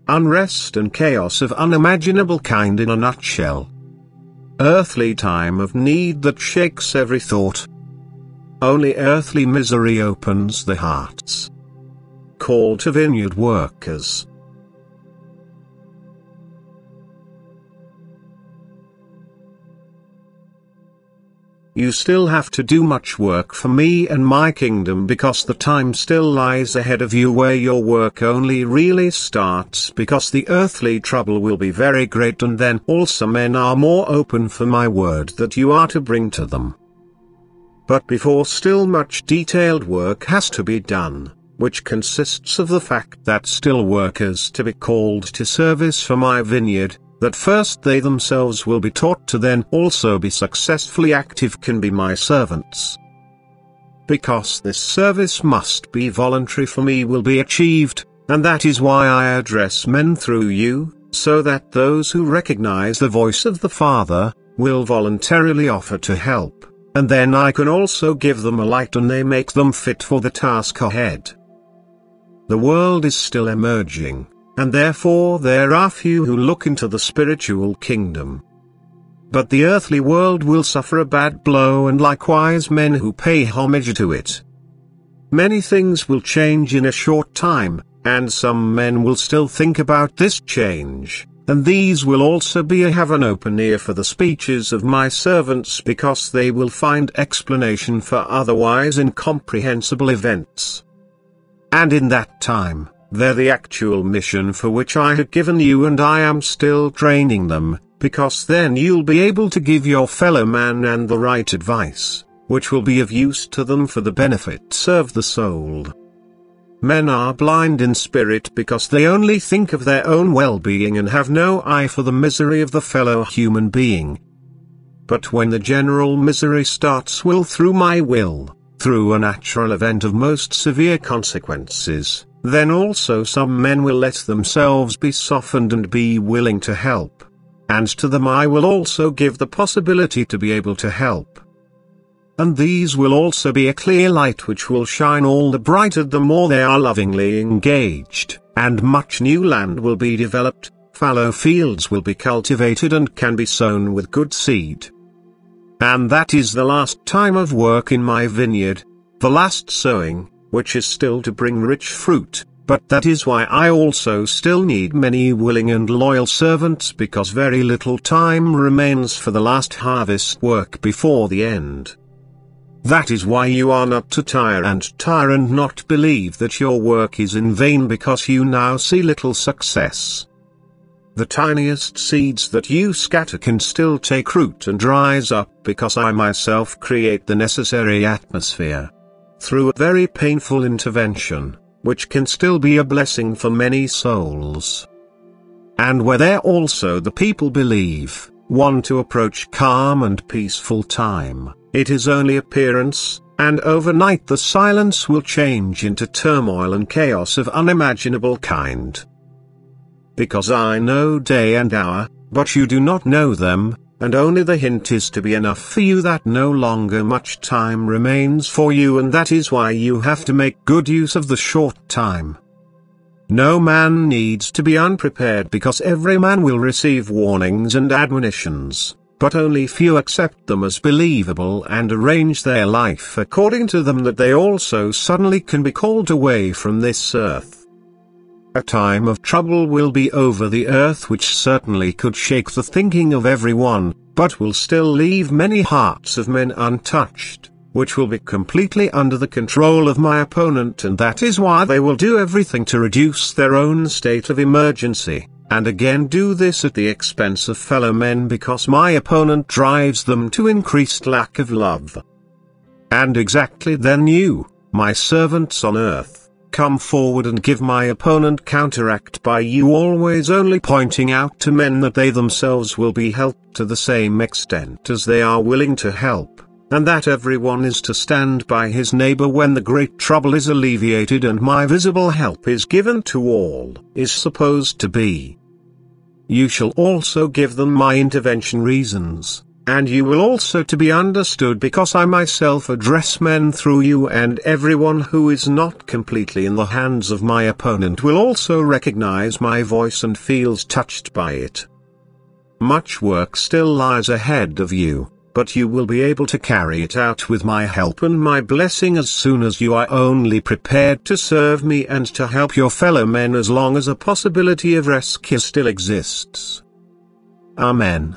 unrest and chaos of unimaginable kind in a nutshell. Earthly time of need that shakes every thought. Only earthly misery opens the hearts. Call to vineyard workers. You still have to do much work for me and my kingdom, because the time still lies ahead of you where your work only really starts, because the earthly trouble will be very great, and then also men are more open for my word that you are to bring to them. But before still much detailed work has to be done, which consists of the fact that still workers to be called to service for my vineyard, that first they themselves will be taught to then also be successfully active can be my servants. Because this service must be voluntary for me will be achieved, and that is why I address men through you, so that those who recognize the voice of the Father, will voluntarily offer to help, and then I can also give them a light and they make them fit for the task ahead. The world is still emerging, and therefore there are few who look into the spiritual kingdom. But the earthly world will suffer a bad blow, and likewise men who pay homage to it. Many things will change in a short time, and some men will still think about this change, and these will also have an open ear for the speeches of my servants, because they will find explanation for otherwise incomprehensible events. And in that time, they're the actual mission for which I had given you, and I am still training them, because then you'll be able to give your fellow man and the right advice, which will be of use to them for the benefits of the soul. Men are blind in spirit because they only think of their own well-being and have no eye for the misery of the fellow human being. But when the general misery starts through my will, through a natural event of most severe consequences, then also some men will let themselves be softened and be willing to help. And to them I will also give the possibility to be able to help. And these will also be a clear light which will shine all the brighter the more they are lovingly engaged, and much new land will be developed, fallow fields will be cultivated and can be sown with good seed. And that is the last time of work in my vineyard, the last sowing, which is still to bring rich fruit, but that is why I also still need many willing and loyal servants, because very little time remains for the last harvest work before the end. That is why you are not to tire and not believe that your work is in vain because you now see little success. The tiniest seeds that you scatter can still take root and rise up, because I myself create the necessary atmosphere. Through a very painful intervention, which can still be a blessing for many souls. And where there also the people believe, want to approach calm and peaceful time, it is only appearance, and overnight the silence will change into turmoil and chaos of unimaginable kind. Because I know day and hour, but you do not know them, and only the hint is to be enough for you that no longer much time remains for you, and that is why you have to make good use of the short time. No man needs to be unprepared, because every man will receive warnings and admonitions, but only few accept them as believable and arrange their life according to them, that they also suddenly can be called away from this earth. A time of trouble will be over the earth which certainly could shake the thinking of everyone, but will still leave many hearts of men untouched, which will be completely under the control of my opponent, and that is why they will do everything to reduce their own state of emergency, and again do this at the expense of fellow men, because my opponent drives them to increased lack of love. And exactly then you, my servants on earth, come forward and give my opponent counteract by you always only pointing out to men that they themselves will be helped to the same extent as they are willing to help, and that everyone is to stand by his neighbor when the great trouble is alleviated and my visible help is given to all, is supposed to be. You shall also give them my intervention reasons, And you will also to be understood because I myself address men through you, and everyone who is not completely in the hands of my opponent will also recognize my voice and feels touched by it. Much work still lies ahead of you, but you will be able to carry it out with my help and my blessing as soon as you are only prepared to serve me and to help your fellow men as long as a possibility of rescue still exists. Amen.